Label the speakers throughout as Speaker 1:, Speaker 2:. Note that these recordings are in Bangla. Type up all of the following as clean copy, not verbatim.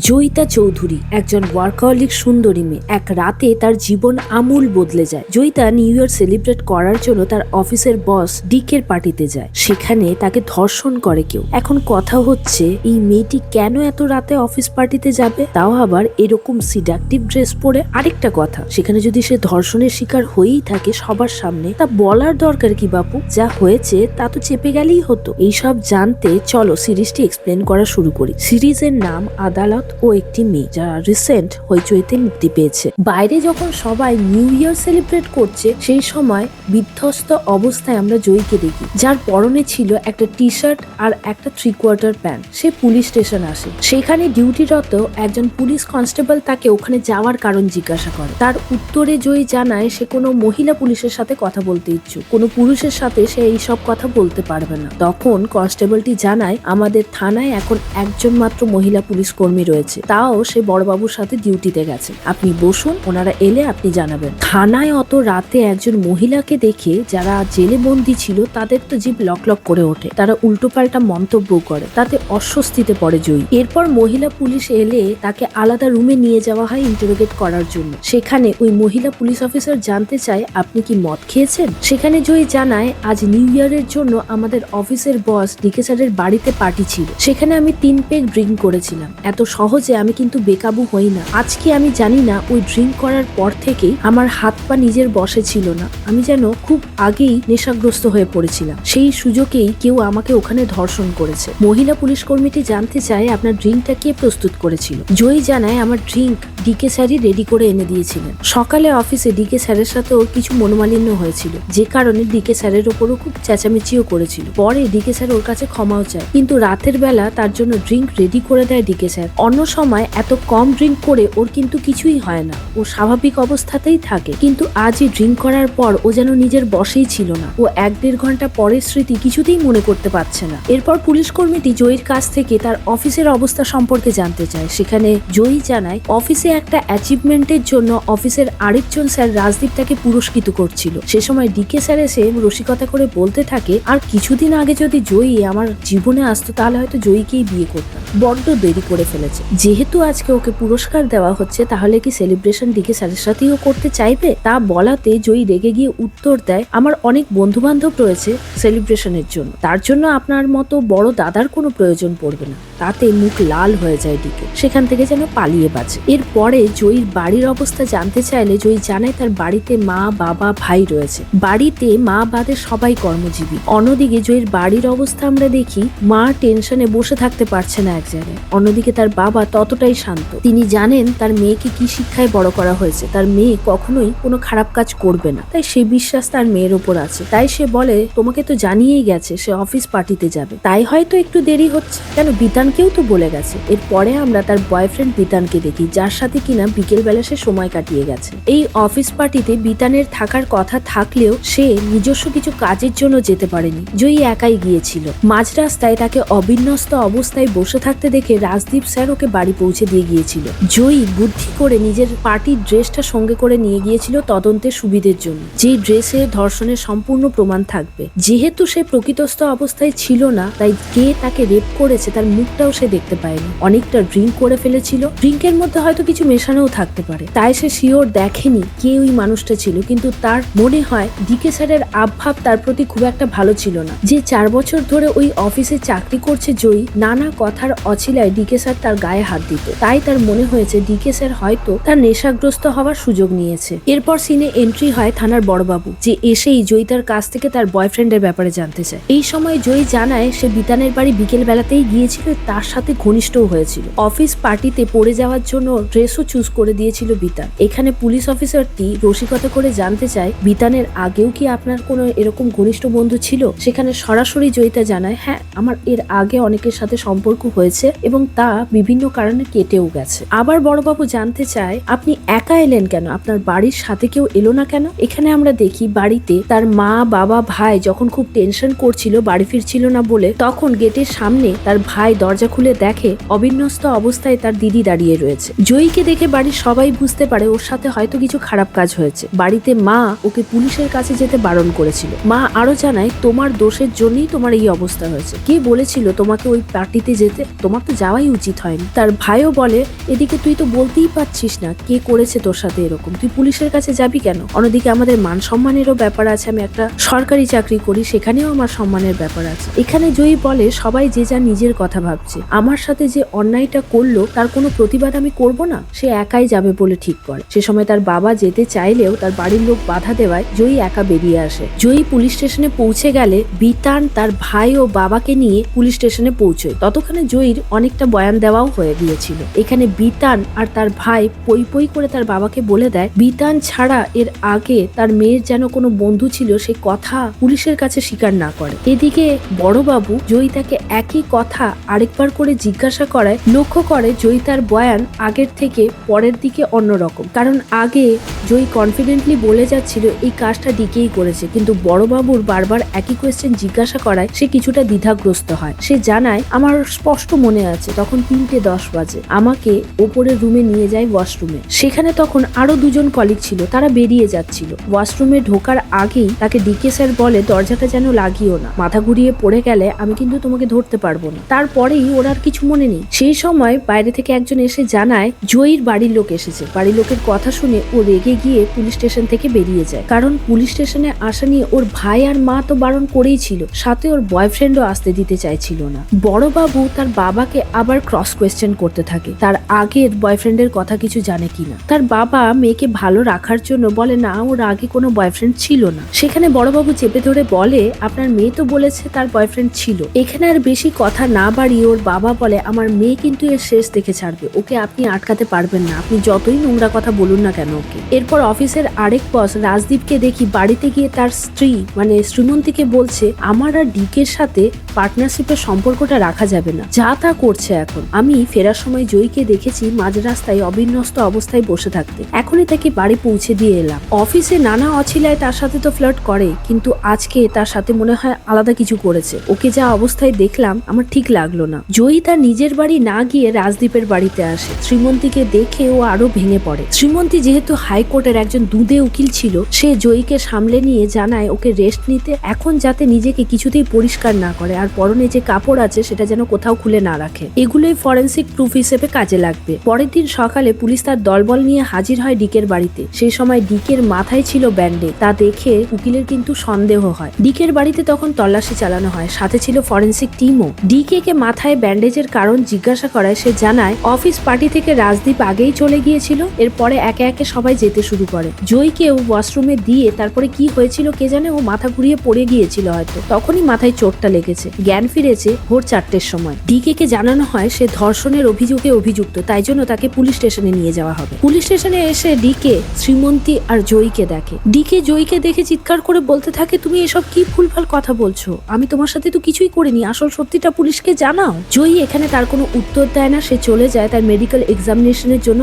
Speaker 1: জয়িতা চৌধুরী একজন ওয়ার্কাহলিক সুন্দরী মেয়ে। এক রাতে তার জীবন আমূল বদলে যায়। জয়িতা নিউ ইয়ার সেলিব্রেট করার জন্য তার অফিসের বস ডিকের পার্টিতে যায়। সেখানে তাকে ধর্ষণ করে কেউ। এখন কথা হচ্ছে এই মেয়েটি কেন এত রাতে অফিস পার্টিতে যাবে, তাও আবার এরকম সিডাকটিভ ড্রেস পরে। আরেকটা কথা, সেখানে যদি সে ধর্ষণের শিকার হয়েই থাকে সবার সামনে, তা বলার দরকার কি বাপু? যা হয়েছে তা তো চেপে গেলেই হতো। এইসব জানতে চলো সিরিজটি এক্সপ্লেন করা শুরু করি। সিরিজের নাম আদালত ও একটি মেয়ে, যা রিসেন্ট হইচইতে মুক্তি পেয়েছে। বাইরে যখন সবাই নিউ ইয়ার সেলিব্রেট করছে, সেই সময় বিধ্বস্ত অবস্থায় আমরা জয়ীকে দেখি, যার পরনে ছিল একটা টি শার্ট আর একটা 3/4 প্যান্ট। সে পুলিশ স্টেশন আসে। সেখানে ডিউটিরত একজন পুলিশ কনস্টেবল তাকে ওখানে যাওয়ার কারণ জিজ্ঞাসা করে। তার উত্তরে জয়ী জানায় সে কোনো মহিলা পুলিশের সাথে কথা বলতে ইচ্ছুক, কোনো পুরুষের সাথে সে এইসব কথা বলতে পারবে না। তখন কনস্টেবলটি জানায় আমাদের থানায় এখন একজন মাত্র মহিলা পুলিশ কর্মী রয়েছে, তাও সে বড়বাবুর সাথে ডিউটিতে গেছে। আপনি বসুন, ওনারা এলে আপনি জানাবেন। থানায় অত রাতে একজন মহিলাকে দেখে যারা জেলে বন্দী ছিল তাদের তো জিভ লক লক করে ওঠে। তারা উল্টোপাল্টা মন্তব্য করে, তাতে অস্বস্তিতে পড়ে জয়ী। এরপর মহিলা পুলিশ এলে তাকে আলাদা রুমে নিয়ে যাওয়া হয় ইন্টারোগেট করার জন্য। সেখানে ওই মহিলা পুলিশ অফিসার জানতে চায় আপনি কি মদ খেয়েছেন। সেখানে জয়ী জানায় আজ নিউ ইয়ারের জন্য আমাদের অফিসের বস ডিকে স্যারের বাড়িতে পার্টি ছিল, সেখানে আমি 3 পেগ ড্রিঙ্ক করেছিলাম। এত সহজে আমি কিন্তু বেকাবু হই না। আজকে আমি জানি না ওই ড্রিঙ্ক করার পর থেকেই আমার হাত পা নিজের বশে ছিল না। আমি যেন খুব আগেই নেশাগ্রস্ত হয়ে পড়েছিলাম। সেই সুযোগেই কেউ আমাকে ওখানে ধর্ষণ করেছে। মহিলা পুলিশ কর্মীটি জানতে চায় আপনার ড্রিঙ্কটা কে প্রস্তুত করেছিল। জয়ী জানায় আমার ড্রিঙ্ক ডিকে স্যারই রেডি করে এনে দিয়েছিলেন। সকালে অফিসে ডিকে স্যারের সাথে ওর কিছু মনোমালিন্য হয়েছিল, যে কারণে ডিকে স্যারের ওপরও খুব চেঁচামেচিও করেছিল। পরে ডিকে স্যার ওর কাছে ক্ষমাও চায়, কিন্তু রাতের বেলা তার জন্য ড্রিঙ্ক রেডি করে দেয় ডিকে স্যার। অন্য সময় এত কম ড্রিঙ্ক করে ওর কিন্তু কিছুই হয় না, ও স্বাভাবিক অবস্থাতেই থাকে। কিন্তু আজই ড্রিঙ্ক করার পর ও যেন নিজের বশেই ছিল না। ও 1-1.5 ঘন্টা পরের স্মৃতি কিছুতেই মনে করতে পারছে না। এরপর পুলিশ কর্মীটি জয়ীর কাছ থেকে তার অফিসের অবস্থা সম্পর্কে জানতে চায়। সেখানে জয়ী জানায় অফিসে একটা অ্যাচিভমেন্টের জন্য অফিসের আরেকজন স্যার রাজদীপ তাকে পুরস্কৃত করছিল। সে সময় ডিকে স্যার এসে রসিকতা করে বলতে থাকে আর কিছুদিন আগে যদি জয়ী আমার জীবনে আসতো তাহলে হয়তো জয়ীকেই বিয়ে করতাম। বড্ড দেরি করে ফেলেছে। যেহেতু আজকে ওকে পুরস্কার দেওয়া হচ্ছে, তাহলে কি সেলিব্রেশন ডিকে স্যারের সাথেও করতে চাইবে? তা বলাতে জয়ী রেগে গিয়ে উত্তর দেয় আমার অনেক বন্ধু বান্ধব রয়েছে সেলিব্রেশনের জন্য, তার জন্য আপনার মতো বড় দাদার কোনো প্রয়োজন পড়বে না। তাতে মুখ লাল হয়ে যায় ডিকে, সেখান থেকে যেন পালিয়ে বাঁচে। এরপরে জয়ীর বাড়ির অবস্থা জানতে চাইলে জয়ী জানায় তার বাড়িতে মা বাবা ভাই রয়েছে। বাড়িতে মা বাদে সবাই কর্মজীবী। অন্যদিকে জয়ীর বাড়ির অবস্থা আমরা দেখি মা টেনশনে বসে থাকতে পারছে না এক জায়গায়, অন্যদিকে তার বাবা ততটাই শান্ত। তিনি জানেন তার মেয়েকে কি শিক্ষায় বড় করা হয়েছে, তার মেয়ে কখনোই কোনো খারাপ কাজ করবে না, তাই সে বিশ্বাস তার মেয়ের ওপর আছে। তাই সে বলে তোমাকে তো জানিয়েই গেছে সে অফিস পার্টিতে যাবে, তাই হয়তো একটু দেরি হচ্ছে। কেন, বিতানকেও তো বলে গেছে। এরপরে আমরা তার বয়ফ্রেন্ড বিতানকে দেখি, যার সাথে কিনা বিকেল বেলা সে সময় কাটিয়ে গেছে। এই অফিস পার্টিতে বিতানের থাকার কথা থাকলেও সে নিজস্ব কিছু কাজের জন্য যেতে পারেনি। জয়ী একাই গিয়েছিল। মাঝ রাস্তায় তাকে অবিন্যস্ত অবস্থায় বসে থাকতে দেখে রাজদীপ স্যার ওকে বাড়ি পৌঁছে দিয়ে গিয়েছিল। জয়ী বুদ্ধি করে নিজের পার্টির ড্রেসটা সঙ্গে করে নিয়ে গিয়েছিল তদন্তের সুবিধের জন্য, যে ড্রেসে ধর্ষণের সম্পূর্ণ প্রমাণ থাকবে। যেহেতু সে প্রকৃতস্থ অবস্থায় ছিল না, তাই কে তাকে রেপ করেছে তার মুখটাও সে দেখতে পায়নি। অনেকটা ড্রিঙ্ক করে ফেলেছিল, ড্রিঙ্কের মধ্যে হয়তো কিছু মেশানোও থাকতে পারে, তাই সে শিওর দেখেনি কে ওই মানুষটা ছিল। কিন্তু তার মনে হয় ডিকে স্যারের আবভাব তার প্রতি খুব একটা ভালো ছিল না। যে 4 বছর ধরে ওই অফিসে চাকরি করছে জয়ী, নানা কথার অছিলায় ডিকে স্যার তার গায়ে হাত দিত। তাই তার মনে হয়েছে ডিকে স্যার হয়তো তার নেশাগ্রস্ত হওয়ার সুযোগ নিয়েছে। এরপর সিনে এন্ট্রি হয় থানার বড়বাবু, যে এসেই জয়ী তার কাছ থেকে তার বয়ফ্রেন্ডের ব্যাপারে জানতে চায়। এই সময় জয়ী জানায় সে বিতানের বাড়ি বিকেল বেলাতেই গিয়েছিল, তার সাথে ঘনিষ্ঠও হয়েছিল। অফিস পার্টিতে পড়ে যাওয়ার জন্য ড্রেসও চুজ করে দিয়েছিল বিতান। এখানে পুলিশ অফিসারটি রসিকতা করে জানতে চায় বিতানের আগেও কি আপনার কোনো এরকম ঘনিষ্ঠ বন্ধু ছিল। সেখানে সরাসরি জয়িতা জানায় হ্যাঁ, আমার এর আগে অনেকের সাথে সম্পর্ক হয়েছে এবং তা বিভিন্ন কারণে কেটেও গেছে। আবার বড়বাবু জানতে চায় আপনি একা এলেন কেন, আপনার বাড়ির সাথে কেউ এলো না কেন। এখানে আমরা দেখি বাড়িতে তার মা বাবা ভাই যখন খুব টেনশন করছিল, বাড়ি ফিরছিল না বলে, তখন গেটের সামনে তার ভাই দরজা খুলে দেখে অবিন্যস্ত অবস্থায় তার দিদি দাঁড়িয়ে রয়েছে। জয়ীকে দেখে বাড়ির সবাই বুঝতে পারে ওর সাথে হয়তো কিছু খারাপ কাজ হয়েছে। বাড়িতে মা ওকে পুলিশের কাছে যেতে বারণ করেছিল। মা আরো জানায় তোমার দোষের জন্যই তোমার এই অবস্থা হয়েছে। কে বলেছিল তোমাকে ওই পার্টিতে যেতে, তোমার তো যাওয়াই উচিত হয়নি। তার ভাইও বলে, এদিকে তুই তো বলতেই পারছিস না কে করেছে তোর সাথে এরকম, তুই পুলিশের কাছে যাবি কেন? অন্যদিকে আমাদের মান সম্মানেরও ব্যাপার আছে, আমি একটা সরকারি চাকরি করি, সেখানেও আমার সম্মানের ব্যাপার আছে। এখানে জয়ী বলে, সবাই যে যা নিজের কথা ভাবছে, আমার সাথে যে অন্যায়টা করলো তার কোনো প্রতিবাদ আমি করব না, সে একাই যাবে বলে ঠিক করে। সে সময় তার বাবা যেতে চাইলেও তার বাড়ির লোক বাধা দেওয়ায় জয়ী একা বেরিয়ে আসে। জয়ী পুলিশ স্টেশনে পৌঁছে গেলে বিতান তার ভাই ও বাবাকে নিয়ে পুলিশ স্টেশনে পৌঁছয়। ততক্ষণে জয়ীর অনেকটা বয়ান দেওয়াও হয়ে গিয়েছিল। এখানে বিতান আর তার ভাই পই পই করে তার বাবাকে বলে দেয়, বিতান ছাড়া এর আগে তার মেয়ের যেন কোনো বন্ধু ছিল সে কথা পুলিশের কাছে স্বীকার না করে। এদিকে বড়বাবু জয়ী তাকে একই কথা আরেকবার করে জিজ্ঞাসা করায় লক্ষ্য করে জয়ী তার বয়ান আগের থেকে পরের দিকে অন্যরকম। কারণ আগে জয়ী কনফিডেন্টলি বলে যাচ্ছিল এই কাজটা ডিকেই করেছে, কিন্তু বড়বাবুর বারবার একই কোয়েশ্চেন জিজ্ঞাসা করায় সে কিছুটা দ্বিধাগ্রস্ত হয়। সে জানায়, আমার স্পষ্ট মনে আছে তখন 3:10 বাজে, আমাকে ওপরের রুমে নিয়ে যায় ওয়াশরুমে। সেখানে তখন আরো দুজন কলিগ ছিল, তারা বেরিয়ে যাচ্ছিল। ওয়াশরুমে ঢোকার আগেই তাকে ডিকে স্যার বলে, দরজাটা যেন লাগিও না, মাথা ঘুরিয়ে পড়ে গেলে আমি কিন্তু তোমাকে ধরতে পারবো না। তারপরেই ওর আর কিছু মনে নেই। সেই সময় বাইরে থেকে একজন এসে জানায় জয়ীর বাড়ির লোক এসেছে। বাড়ির লোকের কথা শুনে ও রেগে গিয়ে পুলিশ স্টেশন থেকে বেরিয়ে যায়, কারণ পুলিশ স্টেশনে আসা নিয়ে ওর ভাই আর মা তো বারণ করেই ছিল, সাথে ওর বয়ফ্রেন্ডও আসতে দিতে চাইছিল না। বড়বাবু তার বাবাকে আবার ক্রস কোয়েশ্চেন করতে থাকে, তার আগের বয়ফ্রেন্ডের কথা কিছু জানে কিনা। তার বাবা মেয়েকে ভালো রাখার জন্য বলে, না ওর আগে কোনো বয়ফ্রেন্ড ছিল না। সেখানে বড়বাবু চেপে ধরে বলে, আপনার মেয়ে তো বলেছে তার বয়ফ্রেন্ড ছিল। এখানে আর বেশি কথা না বাড়িয়ে ওর বাবা বলে, আমার মেয়ে কিন্তু এর শেষ দেখে ছাড়বে, ওকে আপনি আটকাতে পারবেন না, আপনি যতই নোংরা কথা বলুন না কেন ওকে। এরপর অফিসের আরেক বস রাজদীপকে দেখি বাড়িতে গিয়ে তার স্ত্রী মানে শ্রীমন্তীকে বলছে, আমার আর ডিকের সাথে পার্টনারশিপের সম্পর্কটা রাখা যাবে না, যা তা করছে এখন। আমি ফেরার সময় জয়ীকে দেখেছি মাঝ রাস্তায় অবিন্যস্ত অবস্থায় বসে থাকতে, এখনই তাকে বাড়ি পৌঁছে দিয়ে এলাম। অফিসে নানা অছিলায় তার সাথে তো ফ্লার্ট করে, কিন্তু আজকে তার সাথে মনে হয় আলাদা কিছু করেছে। ওকে যা অবস্থায় দেখলাম আমার ঠিক লাগলো না। জয়ী তার নিজের বাড়ি না গিয়ে রাজদীপের বাড়িতে আসে। শ্রীমন্তীকে দেখে ও আরো ভেঙে পড়ে। শ্রীমন্তী যেহেতু হাইকোর্টের একজন দুধে উকিল ছিল, সে জয়ীকে সামলে নিয়ে জানায় ওকে রেস্ট নিতে, এখন যাতে নিজেকে কিছুতেই পরিষ্কার না করে, আর পরনে যে কাপড় আছে সেটা যেন কোথাও খুলে না রাখে। এগুলোই ফরেন্সিক প্রুফ হিসেবে কাজে লাগবে। পরের দিন সকালে পুলিশ তার দলবল নিয়ে হাজির হয় ডিকের বাড়িতে। সেই সময় ডিকের মাথায় ছিল ব্যান্ডেজ, তা দেখে উকিলের কিন্তু সন্দেহ হয়। ডিকের বাড়িতে তখন তল্লাশি চালানো হয়, সাথে ছিল ফরেন্সিক টিমও। ডিকে কে মাথায় ব্যান্ডেজের কারণ জিজ্ঞাসা করায় সে জানায় অফিস পার্টি থেকে রাজদীপ আগেই চলে গিয়েছিল, এরপরে একে একে সবাই যেতে শুরু করে। জয়ীকেও ওয়াশরুমে দিয়ে তারপরে কি হয়েছিল কে জানে, ও মাথা ঘুরিয়ে পড়ে গিয়েছিল হয়তো, তখনই মাথায় চোটটা লেগেছে। জ্ঞান ফিরেছে ভোর 4টের সময়। ডিকে কে জানানো হয় সে ধর্ষণের অভিযোগে অভিযুক্ত, তাই জন্য তাকে পুলিশ স্টেশনে নিয়ে যাওয়া হবে। পুলিশ স্টেশনে এসে ডিকে শ্রীমন্তী আর জয়ীকে দেখে। ডিকে জয়ীকে দেখে চিৎকার করে বলতে থাকে, তুমি এসব কি ভুলভাল কথা বলছো, আমি তোমার সাথে তো কিছুই করিনি, আসল সত্যিটা পুলিশকে জানাও। জয়ী এখানে তার কোনো উত্তর দেয় না, সে চলে যায় তার মেডিকেল এক্সামিনেশনের জন্য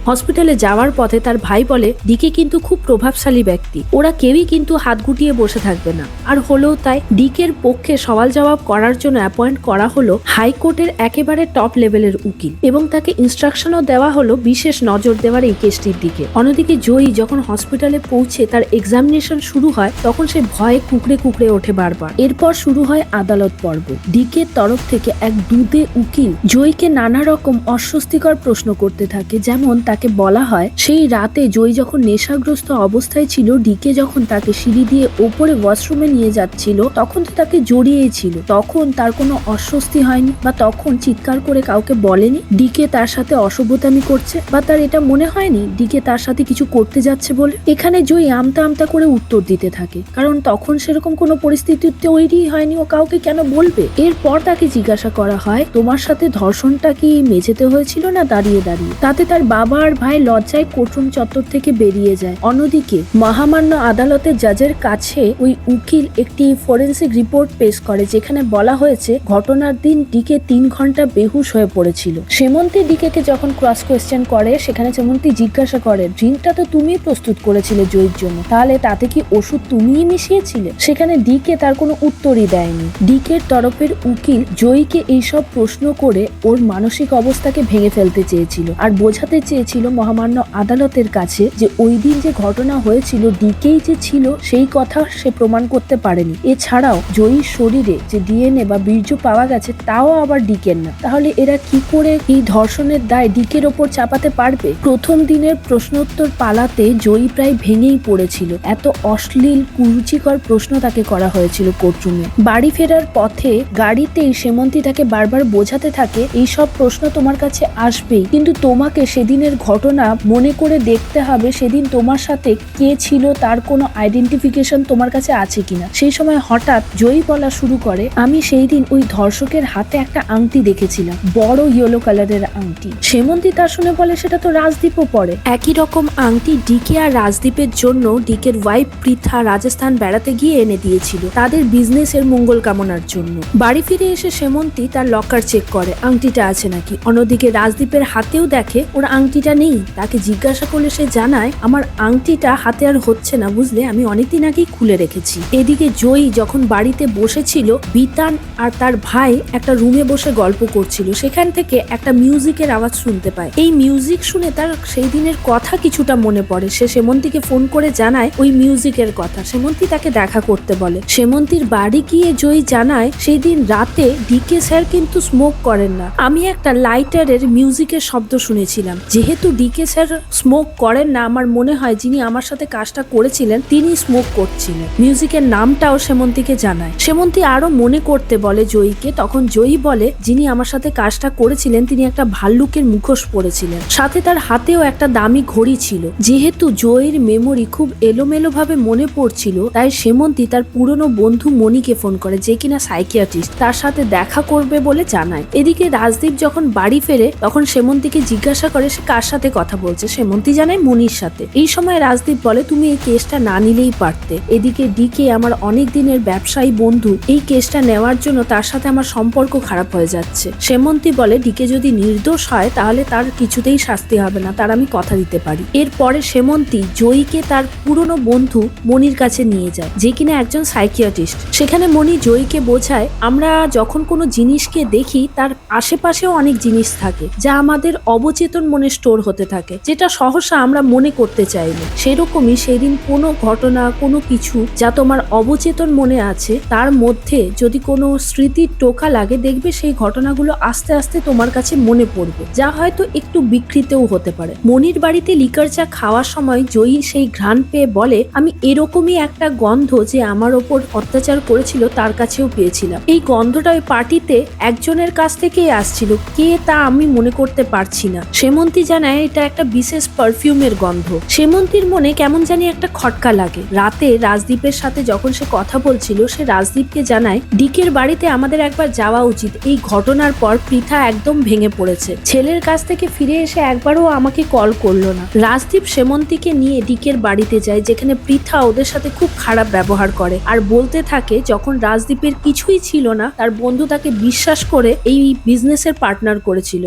Speaker 1: হসপিটালে যাওয়ার পথে তার ভাই বলে, ডিকে কিন্তু খুব প্রভাবশালী ব্যক্তি, ওরা কেউই কিন্তু হাত গুটিয়ে বসে থাকবে না। আর হলেও তাই। ডিকের পক্ষে সওয়াল জবাব করার জন্য অ্যাপয়েন্ট করা হলো হাইকোর্টের একেবারে টপ লেভেলের উকিল, এবং তাকে ইনস্ট্রাকশনও দেওয়া হলো বিশেষ নজর দেওয়ার এই কেসটির দিকে। অন্যদিকে জয়ী যখন হসপিটালে পৌঁছে তার এক্সামিনেশন শুরু হয়, তখন সে ভয়ে কুকড়ে কুকড়ে ওঠে বারবার। এরপর শুরু হয় আদালত পর্ব। ডিকের তরফ থেকে এক দুধে উকিল জয়ীকে নানা রকম অস্বস্তিকর প্রশ্ন করতে থাকে, যেমন তাকে বলা হয় সেই রাতে জয়ী যখন নেশাগ্রস্ত অবস্থায় ছিল, ডিকে যখন তাকে সিঁড়ি দিয়ে ওপরে ওয়াশরুমে নিয়ে যাচ্ছিল তখন তো তাকে জড়িয়েই ছিল, তখন তার কোনো অস্বস্তি হয়নি বা তখন চিৎকার করে কাউকে বলেনি ডিকে তার সাথে অসভ্যতামি করছে, বা তার এটা মনে হয়নি ডিকে তার সাথে কিছু করতে যাচ্ছে বলে। এখানে জয়ী আমতা আমতা করে উত্তর দিতে থাকে, কারণ তখন সেরকম কোনো পরিস্থিতি তৈরি হয়নি, ও কাউকে কেন বলবে। এরপর তাকে জিজ্ঞাসা করা হয়, তোমার সাথে ধর্ষণটা কি মেঝেতে হয়েছিল না দাঁড়িয়ে দাঁড়িয়ে? তাতে তার বাবা আর ভাই লজ্জায় কোর্টরুম চত্বর থেকে বেরিয়ে যায়। অন্যদিকে মহামান্য আদালতের জাজের কাছে ওই উকিল একটি ফরেন্সিক রিপোর্ট পেশ করে, যেখানে বলা হয়েছে ঘটনার দিন ডিকে 3 ঘন্টা বেহুশ হয়ে পড়েছিল। সেমন্তী ডিকেকে যখন ক্রস কোয়েশ্চেন করে, সেখানে সেমন্তী জিজ্ঞাসা করে, ড্রিঙ্কটা তো তুমিই প্রস্তুত করেছিলে জয়ীর জন্য, তাহলে তাতে কি ওষুধ তুমিই মিশিয়েছিলে? সেখানে ডিকে তার কোনো উত্তরই দেয়নি। ডিকের তরফের উকিল জয়ীকে এইসব প্রশ্ন করে ওর মানসিক অবস্থাকে ভেঙে ফেলতে চেয়েছিল, আর বোঝাতে চেয়েছিল মহামান্য আদালতের কাছে যে ওই দিন যে ঘটনা হয়েছিল ডিকেই যে ছিল সেই কথা সে প্রমাণ করতে পারেনি। এছাড়াও জয়ীর শরীরে যে ডিএনএ বা বীর্য পাওয়া গেছে তাও আবার ডিকের না, তাহলে এরা কি করে এই ধর্ষণের দায় ডিকের ওপর চাপাতে পারবে? প্রথম দিনের প্রশ্নোত্তর পালাতে জয়ী প্রায় ভেঙেই পড়েছিল। এত অশ্লীল কুরুচিকর প্রশ্ন তাকে করা হয়েছিল কোর্টরুমে। বাড়ি ফেরার পথে গাড়িতেই সেমন্তী তাকে বারবার বোঝাতে থাকে, এইসব প্রশ্ন তোমার কাছে আসবেই, কিন্তু তোমাকে সেদিনের ঘটনা মনে করে দেখতে হবে সেদিন তোমার সাথে কে ছিল, তার কোনো আইডেন্টিফিকেশন তোমার কাছে আছে কিনা। সেই সময় হঠাৎ জয়ী বলা শুরু করে, আমি সেই দিন ওই ধর্ষকের হাতে একটা আংটি দেখেছিলাম, বড় ইয়েলো কালারের আংটি। সেমন্তী তা শুনে বলে, সেটা তো রাজদীপও পরে। একই রকম আংটি ডিকে আর রাজদীপের জন্য ডিকের ওয়াইফ পৃথা রাজস্থান বেড়াতে গিয়ে এনে দিয়েছিল, তাদের বিজনেসের মঙ্গল কামনার জন্য। বাড়ি ফিরে এসে সেমন্তী তার লকার চেক করে আংটিটা আছে নাকি। অন্যদিকে রাজদীপের হাতেও দেখে ওর আংটিটা নেই। তাকে জিজ্ঞাসা করলে সে জানায়, আমার আংটিটা হাতে আর হচ্ছে না বুঝলে, আমি অনেকদিন আগেই খুলে রেখেছি। এদিকে জয়ী যখন বাড়িতে বসেছিল, বিতান আর তার ভাই একটা রুমে বসে গল্প করছিল, সেখান থেকে একটা মিউজিকের আওয়াজ শুনতে পায়। এই মিউজিক শুনে তার সেই দিনের কথা কিছুটা মনে পড়ে। সে সেমন্তীকে ফোন করে জানায় ওই মিউজিকের কথা। সেমন্তী তাকে দেখা করতে বলে। সেমন্তীর বাড়ি গিয়ে জয়ী জানায়, সেই দিন রাতে ডিকে স্যার কিন্তু স্মোক করেন না, আমি একটা লাইটারের মিউজিকের শব্দ শুনেছিলাম। যেহেতু ডিকে স্যার স্মোক করেন না, আমার মনে হয় যিনি আমার সাথে কাজটা করেছিলেন তিনি স্মোক করছিলেন। মিউজিকের নামটাও সেমন্তীকে জানায়। সেমন্তী আরো মনে করতে বলে জয়ীকে। তখন জয়ী বলে, যিনি আমার সাথে কাজটা করেছিলেন তিনি একটা ভাল্লুকের মুখোশ পরেছিলেন, সাথে তার হাতেও একটা দামি ঘড়ি ছিল। যেহেতু জয়ীর মেমোরি খুব এলোমেলো ভাবে মনে পড়ছিল, তাই সেমন্তী তার পুরনো বন্ধু মণিকে ফোন করে, যে কিনা সাইকিয়াট্রিস্ট, তার সাথে দেখা করবে বলে জানায়। এদিকে রাজদীপ যখন বাড়ি ফেরে তখন সেমন্তীকে জিজ্ঞাসা করে সে কার সাথে কথা বলছে। সেমন্তী জানায় মণির সাথে। এই সময় রাজদীপ বলে, তুমি এই কেসটা না নিলেই পারতে। এদিকে ডিকে আমার অনেক দিনের ব্যবসায়ী বন্ধু, এই কেসটা নেওয়ার জন্য তার সাথে আমার সম্পর্ক খারাপ হয়ে যাচ্ছে। সেমন্তী বলে, ডিকে যদি নির্দোষ হয় তাহলে তার কিছুতেই শাস্তি হবে না, তার আমি কথা দিতে পারি। এরপরে সেমন্তী জয়ীকে তার পুরনো বন্ধু মণির কাছে নিয়ে যায়, যে কিনা একজন সাইকিয়াট্রিস্ট। সেখানে মণি জয়ীকে বোঝায়, আমরা যখন কোনো জিনিসকে দেখি তার আশেপাশেও অনেক জিনিস থাকে যা আমাদের অবচেতন মনে স্টোর হতে থাকে, যেটা সহসা আমরা মনে করতে চাইনি। সেরকমই সেদিন কোনো ঘটনা, কোনো কিছু যা তোমার অবচেতন মনে আছে, তার মধ্যে যদি কোনো স্মৃতির টোকা লাগে, দেখবে সেই ঘটনাগুলো আস্তে আস্তে তোমার কাছে মনে পড়বে, যা হয়তো একটু বিকৃতও হতে পারে। মনির বাড়িতে লিকার চা খাওয়ার সময় জয়ী সেই ঘ্রাণ পেয়ে বলে, আমি এরকমই একটা গন্ধ যে আমার ওপর অত্যাচার করেছিল তার কাছেও পেয়েছিলাম। এই গন্ধটা ওই পার্টিতে একজনের কাছ থেকেই আসছিল, কে তা আমি মনে করতে পারছি না। সেমন্তী জানায় এটা একটা বিশেষ পারফিউমের গন্ধ। সেমন্তীর মনে কেমন জানি একটা খটকা লাগে। রাতে রাজদীপের সাথে যখন সে কথা বলছিল, সে রাজদীপকে জানায়, ডিকের বাড়িতে আমাদের একবার যাওয়া উচিত। এই ঘটনার পর পৃথা একদম ভেঙে পড়েছে, ছেলের কাছ থেকে ফিরে এসে একবারও আমাকে কল করলো না। রাজদীপ সেমন্তীকে নিয়ে ডিকের বাড়িতে যায়, যেখানে পৃথা ওদের সাথে খুব খারাপ ব্যবহার করে আর বলতে থাকে যখন রাজদীপের কিছুই ছিল না, তার বন্ধু তাকে বিশ্বাস করে এই বিজনেসের পার্টনার করেছিল।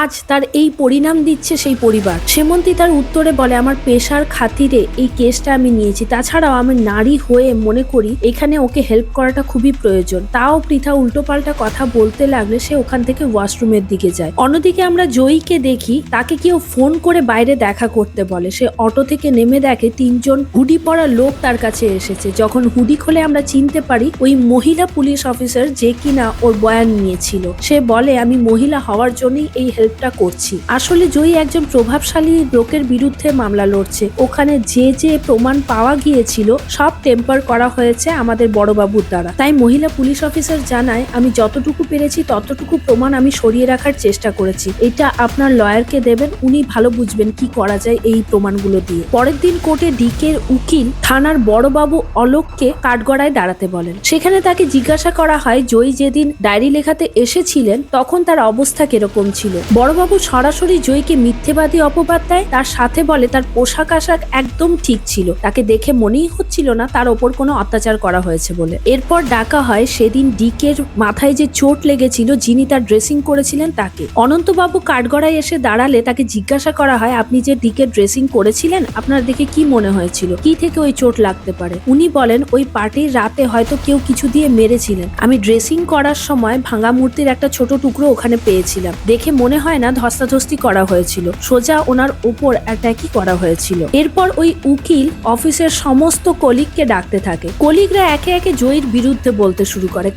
Speaker 1: আজ তার এই পরিণাম দিচ্ছে সেই পরিবার। সেমন্তী তার উত্তরে বলে, আমার পেশার খাতিরে এই কেসটা আমি নিয়েছি, তাছাড়াও আমি নারী হয়ে মনে করি এখানে ওকে হেল্প করাটা খুবই প্রয়োজন। তাও পৃথা উল্টোপাল্টা কথা বলতে লাগলে সে ওখান থেকে ওয়াশরুমের দিকে যায়। অন্যদিকে আমরা জয়ীকে দেখি, তাকে কেউ ফোন করে বাইরে দেখা করতে বলে। সে অটো থেকে নেমে দেখে তিনজন হুডি পরা লোক তার কাছে এসেছে। যখন হুডি খোলে আমরা চিনতে পারি ওই মহিলা পুলিশ অফিসার, যে কিনা ওর বয়ান নিয়েছিল। সে বলে, আমি মহিলা হওয়ার জন্যই এই হেল্পটা করছি। আসলে জয়ী একজন প্রভাবশালী লোকের বিরুদ্ধে মামলা লড়ছে। ওখানে যে যে প্রমাণ পাওয়া গিয়েছিল সব টেম্পার করা হয়েছে আমাদের বড়বাবুর দ্বারা। তাই মহিলা পুলিশ অফিসার জানায়, আমি যতটুকু পেরেছি ততটুকু প্রমাণ আমি সরিয়ে রাখার চেষ্টা করেছি। এটা আপনার লয়ারকে দেবেন, উনি ভালো বুঝবেন কি করা যায় এই প্রমাণগুলো দিয়ে। পরের দিন কোর্টে ডিকের উকিল থানার বড়বাবু অলোককে কাঠগড়ায় দাঁড়াতে বলেন। সেখানে তাকে জিজ্ঞাসা করা হয়, জয়ী যেদিন ডায়েরি লেখাতে এসেছিলেন তখন তার অবস্থা কিরকম ছিল। বড়বাবু সরাসরি জয়ীকে মিথ্যেবাদী অপবাদ দেয়, তার সাথে বলে তার পোশাক আশাক একদম ঠিক ছিল, তাকে দেখে মনেই হচ্ছিল না তার ওপর কোনো অত্যাচার করা হয়েছে বলে। এরপর ডাকা হয় সেদিন ডিকের মাথায় যে চোট লেগেছিল যিনি তার ড্রেসিং করেছিলেন তাকে। অনন্তবাবু কাঠগড়ায় এসে দাঁড়ালে তাকে জিজ্ঞাসা করা হয়, আপনি যে ডিকের ড্রেসিং করেছিলেন আপনার দেখে কি মনে হয়েছিল, কি থেকে ওই চোট লাগতে পারে? উনি বলেন, ওই পার্টির রাতে হয়তো কেউ কিছু দিয়ে মেরেছিলেন। আমি ড্রেসিং করার সময় ভাঙা মূর্তির একটা ছোট টুকরো ওখানে পেয়েছিলাম, দেখে মনে হয় না ধস্তাধস্তি করা হয়েছিল, সোজা ওনার উপর অ্যাটাকই করা হয়েছিল। এরপর ওই উকিল অফিসের সমস্ত কলিগকে ডাকতে থাকে। কলিগরা একে একে জয়ীর বিরুদ্ধে বলতে শুরু করে,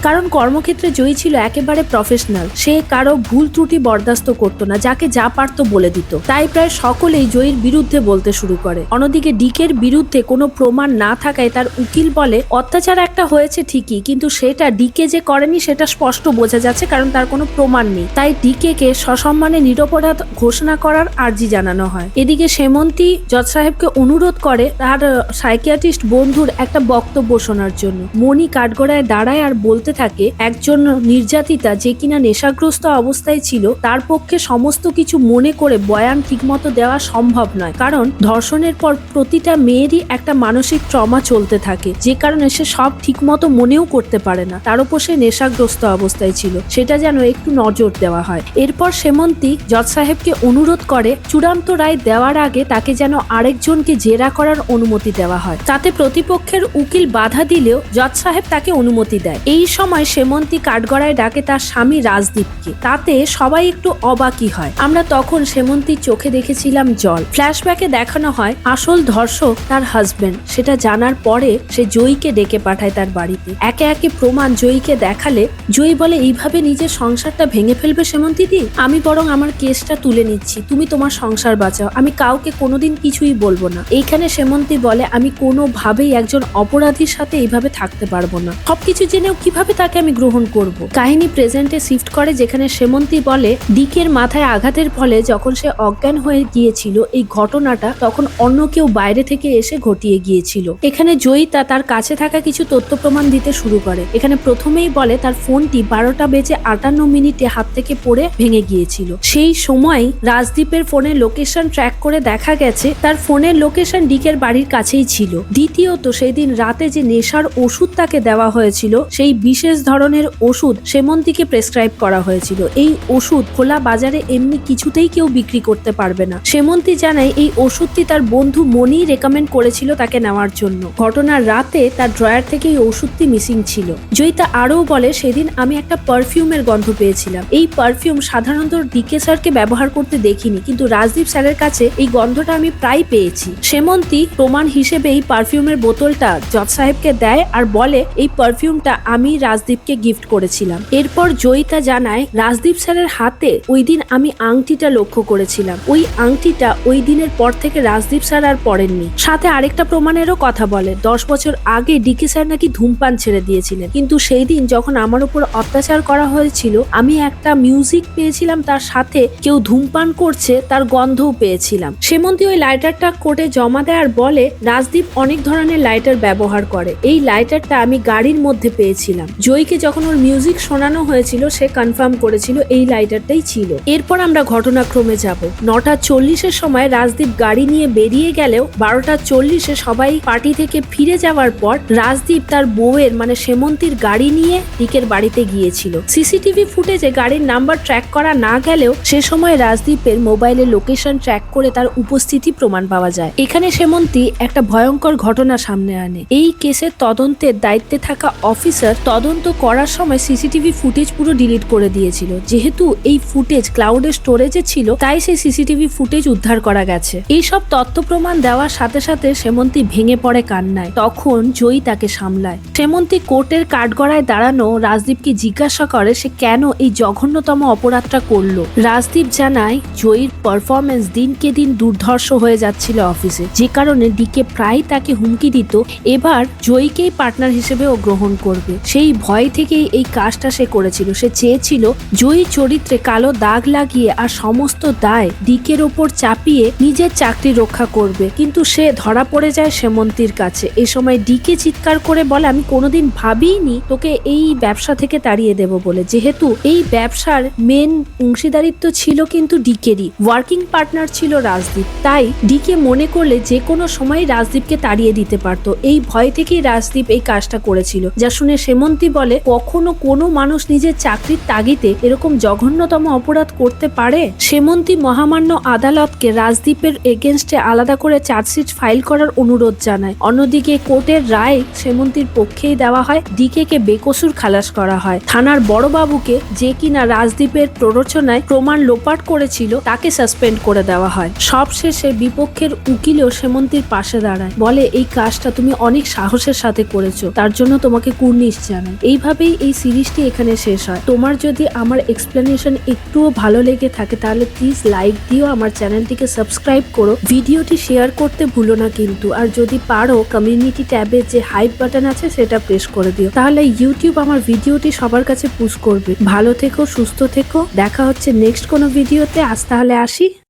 Speaker 1: কারণ কর্মক্ষেত্রে জয়ী ছিল একেবারে প্রফেশনাল। প্রফেশনাল। সে কারো ভুল ত্রুটি বরদাস্ত করতো না, যাকে যা পারতো বলে দিত। তাই প্রায় সকলেই জয়ীর বিরুদ্ধে বলতে শুরু করে। অন্যদিকে ডিকের বিরুদ্ধে কোনো প্রমাণ না থাকায় তার উকিল বলে অত্যাচার একটা হয়েছে ঠিকই, কিন্তু সেটা ডিকে যে করেনি সেটা স্পষ্ট বোঝা যাচ্ছে, কারণ তার কোনো প্রমাণ নেই। তাই ডিকে কে সসম্মানে নিরপরাধ ঘোষণা করার আর্জি জানানো হয়। এদিকে সেমন্তী জজ সাহেবকে অনুরোধ করে তার সাইকিয়াট্রিস্ট বন্ধুর একটা বক্তব্য শোনার জন্য। মণি কাঠগড়ায় দাঁড়ায় আর বলতে থাকে একজন নির্যাতিতা যে কিনা নেশাগ্রস্ত অবস্থায় ছিল তার পক্ষে সমস্ত কিছু মনে করে বয়ান ঠিকমতো দেওয়া সম্ভব নয়, কারণ ধর্ষণের পর প্রতিটা মেয়েরই একটা মানসিক ট্রমা চলতে থাকে, যে কারণে সে সব ঠিকমতো মনেও করতে পারে না। তার উপর সে নেশাগ্রস্ত অবস্থায় ছিল, সেটা যেন একটু নজর দেওয়া হয়। এরপর সেমন্তী জজ সাহেবকে অনুরোধ করে চূড়ান্ত রায় দেওয়ার আগে তাকে যেন আরেকজনকে জেরা করার অনুমতি দেওয়া হয়। তাতে প্রতিপক্ষের উকিল বাধা দিলেও জজ সাহেব তাকে অনুমতি দেয়। এই সময় সেমন্তী কাঠগড়ায় ডাকে তার স্বামী রাজদীপকে, তাতে সবাই একটু অবাকই হয়। আমরা তখন সেমন্তীর চোখে দেখেছিলাম জল। ফ্ল্যাশব্যাকে দেখানো হয় আসল ধর্ষক তার হাজবেন্ড। সেটা জানার পরে সে জয়ীকে ডেকে পাঠায় তার বাড়িতে। একে একে প্রমাণ জয়ীকে দেখালে জয়ী বলে এইভাবে নিজের সংসারটা ভেঙে ফেলবে সেমন্তীদি? আমি বরং আমার কেসটা তুলে নিচ্ছি, তুমি তোমার সংসার বাঁচাও, আমি কাউকে কোনোদিন কিছুই বলবো না। এইখানে সেমন্তী বলে আমি কোনোভাবেই একজন অপরাধীর সাথে এইভাবে থাকতে পারবো না, সবকিছু জেনেও কিভাবে তাকে আমি গ্রহণ করব। কাহিনী প্রেজেন্টে শিফট করে, যেখানে সেমন্তী বলে ডিকের মাথায় আঘাতের ফলে যখন সে অজ্ঞান হয়ে গিয়েছিল এই ঘটনাটা তখন অন্য কেউ বাইরে থেকে এসে ঘটিয়ে গিয়েছিল। এখানে জয়িতা তার কাছে থাকা কিছু তথ্য প্রমাণ দিতে শুরু করে। এখানে প্রথমেই বলে তার ফোনটি 12:58 হাত থেকে পড়ে ভেঙে গিয়েছিল। সেই সময় রাজদীপের ফোনের লোকেশন ট্র্যাক করে দেখা গেছে তার ফোনের লোকেশন ডিকের বাড়ির কাছেই ছিল। দ্বিতীয়ত সেই দিন রাতে যে নেশার ওষুধ তাকে দেওয়া হয়েছিল সেই বিশেষ ধরনের ওষুধ সেমন্তীকে প্রেসক্রাইব করা হয়েছিল। এই ওষুধ খোলা বাজারে এমনি কিছুতেই কেউ বিক্রি করতে পারবে না। সেমন্তী জানায় এই ওষুধটি তার বন্ধু মনি রেকমেন্ড করেছিল তাকে নেওয়ার জন্য। ঘটনার রাতে তার ড্রয়ার থেকে এই ওষুধটি মিসিং ছিল। জয়িতা আরও বলে সেদিন আমি একটা পারফিউমের গন্ধ পেয়েছিলাম। এই পারফিউম সাধারণত ডিকে স্যারকে ব্যবহার করতে দেখিনি, কিন্তু রাজদীপ স্যারের কাছে এই গন্ধটা আমি প্রায় পেয়েছি। সেমন্তী প্রমাণ হিসেবে এই পারফিউমের বোতলটা জজ সাহেবকে দেয় আর বলে এই পারফিউমটা আমি রাজদীপকে গিফট করেছিলাম। এরপর জয়িতা জানায় রাজদীপ স্যারের হাতে ওই দিন আমি আংটিটা লক্ষ্য করেছিলাম। ওই আংটিটা ওই দিনের পর থেকে রাজদীপ স্যার আর পরেননি। সাথে আরেকটা প্রমাণেরও কথা বলে 10 বছর আগে ডিকে স্যার নাকি ধূমপান ছেড়ে দিয়েছিলেন, কিন্তু সেই দিন যখন আমার উপর অত্যাচার করা হয়েছিল আমি একটা মিউজিক পেয়েছিলাম, তার সাথে কেউ ধূমপান করছে তার গন্ধও পেয়েছিলাম। সেমন্তী ওই লাইটারটা কোর্টে জমা দেয় আর বলে রাজদীপ অনেক ধরনের লাইটার ব্যবহার করে, এই লাইটারটা আমি গাড়ির মধ্যে পেয়েছিলাম। জয়ীকে যখন ওর মিউজিক শোনানো হয়েছিল সে কনফার্ম করেছিল এই লাইটারটাই ছিল। এরপর আমরা ঘটনাক্রমে যাব। 9:40 সময় রাজদীপ গাড়ি নিয়ে বেরিয়ে গেলেও 12:40 সবাই পার্টি থেকে ফিরে যাওয়ার পর রাজদীপ তার বউয়ের মানে সেমন্তীর গাড়ি নিয়ে ডিকের বাড়িতে গিয়েছিল। সিসিটিভি ফুটেজে গাড়ির নাম্বার ট্র্যাক করা না গেলেও সে সময় রাজদীপের মোবাইলের লোকেশন ট্র্যাক করে তার উপস্থিতি প্রমাণ পাওয়া যায়। এখানে সেমন্তী একটা ভয়ঙ্কর ঘটনা সামনে আনে। এই কেসের তদন্তের দায়িত্বে থাকা অফিসার তদন্ত করার সময় সিসিটিভি ফুটেজ পুরো ডিলিট করে দিয়েছিল। যেহেতু এই ফুটেজ ক্লাউডের স্টোরেজে ছিল তাই সেই সিসিটিভি ফুটেজ উদ্ধার করা গেছে। এইসব তথ্য প্রমাণ দেওয়ার সাথে সাথে সেমন্তী ভেঙে পড়ে কান্নায়। তখন জয়ী তাকে সামলায়। সেমন্তী কোর্টের কাঠগড়ায় দাঁড়ানো রাজদীপকে জিজ্ঞাসা করে সে কেন এই জঘন্যতম অপরাধটা করলো। রাজদীপ জানায় জয়ীর পারফরমেন্স দিনকে দিন দুর্ধর্ষ হয়ে যাচ্ছিল অফিসে, যে কারণে ডিকে প্রায় তাকে হুমকি দিত এবার জয়ীকেই পার্টনার হিসেবে ও গ্রহণ করবে। সেই ভয় থেকেই এই কাজটা সে করেছিল। সে চেয়েছিল জয়ী চরিত্রে কালো দাগ লাগিয়ে আর সমস্ত দায় ডিকের ওপর চাপিয়ে নিজের চাকরি রক্ষা করবে, কিন্তু সে ধরা পড়ে যায় সেমন্তীর কাছে। এই সময় ডিকে চিৎকার করে বলে আমি কোনোদিন ভাবিনি তোকে এই ব্যবসা থেকে তাড়িয়ে দেব বলে, যেহেতু এই ব্যবসার মেন অংশীদারিত্ব ছিল কিন্তু ডিকেরই, ওয়ার্কিং পার্টনার ছিল রাজদীপ। তাই ডিকে মনে করলে যে কোনো সময় রাজদীপকে তাড়িয়ে দিতে পারতো। এই ভয় থেকেই রাজদীপ এই কাজটা করেছিল। যা শুনে সেমন্তী বলে কখনো কোনো মানুষ নিজের চাকরির তাগিদে এরকম জঘন্যতম অপরাধ করতে পারে? সেমন্তী মহামান্য আদালতকে রাজদীপের এগেনস্টে আলাদা করে চার্জশিট ফাইল করার অনুরোধ জানায়। অন্যদিকে কোর্টের রায় সেমন্তীর পক্ষেই দেওয়া হয়। ডিকে কে বেকসুর খালাস করা হয়। থানার বড়বাবুকে যে কিনা রাজদীপের প্ররোচনায় প্রমাণ লোপাট করেছিল তাকে সাসপেন্ড করে দেওয়া হয়। সবশেষে বিপক্ষের উকিলও সেমন্তীর পাশে দাঁড়ায়, বলে এই কাজটা তুমি অনেক সাহসের সাথে করেছো, তার জন্য তোমাকে কুর্নিশ জানাই। এইভাবেই এই সিরিজটি এখানে শেষ হয়। তোমার তোমার যদি আমার এক্সপ্লেনেশন একটুও ভালো লেগে থাকে তাহলে প্লিজ লাইক দিও, আমার চ্যানেলটিকে সাবস্ক্রাইব করো, ভিডিওটি শেয়ার করতে ভুলো না কিন্তু। আর যদি পারো কমিউনিটি ট্যাবে যে হাইপ বাটন আছে সেটা প্রেস করে দিও, তাহলে ইউটিউব আমার ভিডিওটি সবার কাছে পুশ করবে। ভালো থেকো, সুস্থ থেকো, দেখা হচ্ছে নেক্সট কোনো ভিডিওতে। আজ তাহলে আসি।